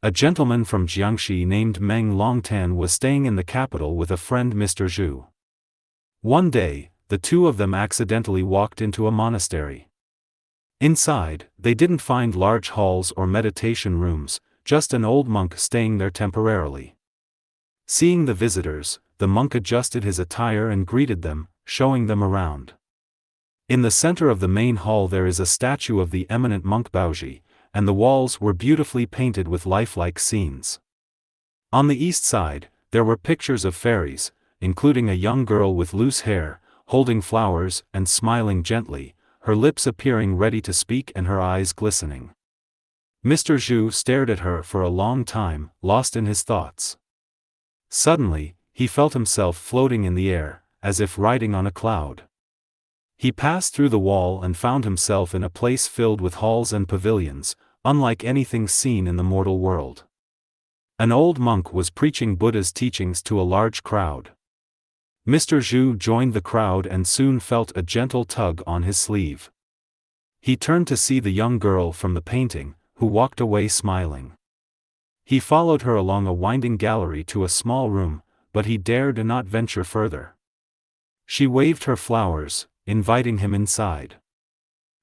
A gentleman from Jiangxi named Meng Longtan was staying in the capital with a friend Mr. Zhu. One day, the two of them accidentally walked into a monastery. Inside, they didn't find large halls or meditation rooms, just an old monk staying there temporarily. Seeing the visitors, the monk adjusted his attire and greeted them, showing them around. In the center of the main hall there is a statue of the eminent monk Baoji, and the walls were beautifully painted with lifelike scenes. On the east side, there were pictures of fairies, including a young girl with loose hair, holding flowers and smiling gently, her lips appearing ready to speak and her eyes glistening. Mr. Zhu stared at her for a long time, lost in his thoughts. Suddenly, he felt himself floating in the air, as if riding on a cloud. He passed through the wall and found himself in a place filled with halls and pavilions, unlike anything seen in the mortal world. An old monk was preaching Buddha's teachings to a large crowd. Mr. Zhu joined the crowd and soon felt a gentle tug on his sleeve. He turned to see the young girl from the painting, who walked away smiling. He followed her along a winding gallery to a small room, but he dared not venture further. She waved her flowers, inviting him inside.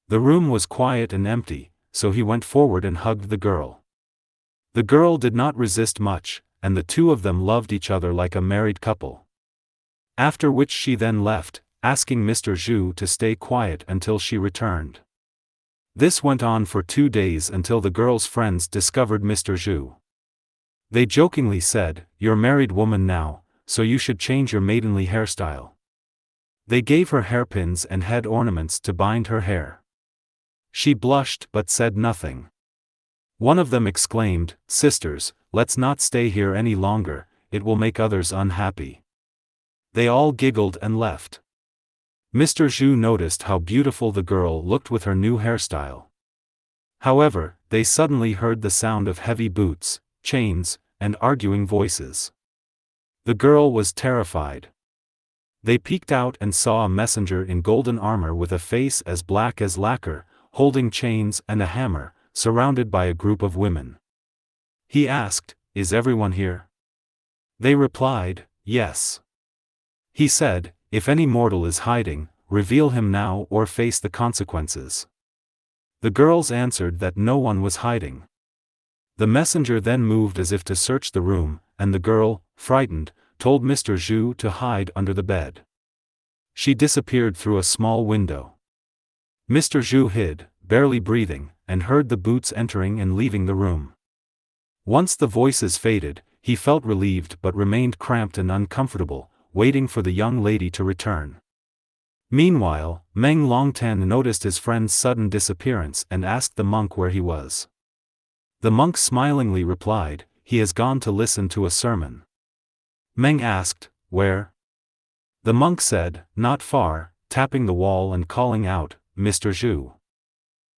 The room was quiet and empty, so he went forward and hugged the girl. The girl did not resist much, and the two of them loved each other like a married couple. After which she then left, asking Mr. Zhu to stay quiet until she returned. This went on for 2 days until the girl's friends discovered Mr. Zhu. They jokingly said, "You're a married woman now, so you should change your maidenly hairstyle." They gave her hairpins and head ornaments to bind her hair. She blushed but said nothing. One of them exclaimed, "Sisters, let's not stay here any longer, it will make others unhappy." They all giggled and left. Mr. Zhu noticed how beautiful the girl looked with her new hairstyle. However, they suddenly heard the sound of heavy boots, chains, and arguing voices. The girl was terrified. They peeked out and saw a messenger in golden armor with a face as black as lacquer, holding chains and a hammer, surrounded by a group of women. He asked, "Is everyone here?" They replied, "Yes." He said, "If any mortal is hiding, reveal him now or face the consequences." The girls answered that no one was hiding. The messenger then moved as if to search the room, and the girl, frightened, told Mr. Zhu to hide under the bed. She disappeared through a small window. Mr. Zhu hid, barely breathing, and heard the boots entering and leaving the room. Once the voices faded, he felt relieved but remained cramped and uncomfortable, waiting for the young lady to return. Meanwhile, Meng Longtan noticed his friend's sudden disappearance and asked the monk where he was. The monk smilingly replied, "He has gone to listen to a sermon." Meng asked, "Where?" The monk said, "Not far," tapping the wall and calling out, "Mr. Zhu.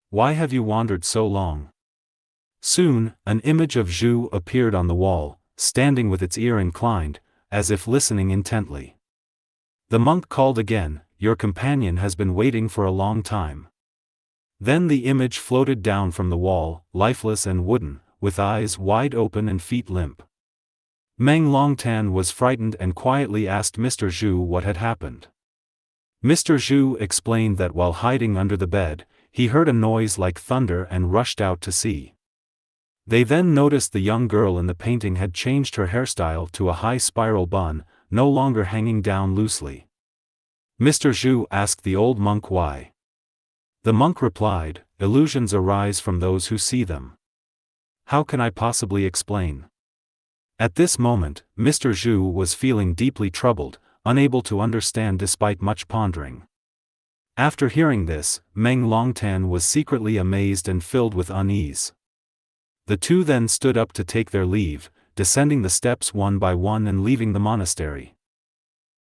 Why have you wandered so long?" Soon, an image of Zhu appeared on the wall, standing with its ear inclined, as if listening intently. The monk called again, "Your companion has been waiting for a long time." Then the image floated down from the wall, lifeless and wooden, with eyes wide open and feet limp. Meng Longtan was frightened and quietly asked Mr. Zhu what had happened. Mr. Zhu explained that while hiding under the bed, he heard a noise like thunder and rushed out to see. They then noticed the young girl in the painting had changed her hairstyle to a high spiral bun, no longer hanging down loosely. Mr. Zhu asked the old monk why. The monk replied, "Illusions arise from those who see them. How can I possibly explain?" At this moment, Mr. Zhu was feeling deeply troubled, unable to understand despite much pondering. After hearing this, Meng Longtan was secretly amazed and filled with unease. The two then stood up to take their leave, descending the steps one by one and leaving the monastery.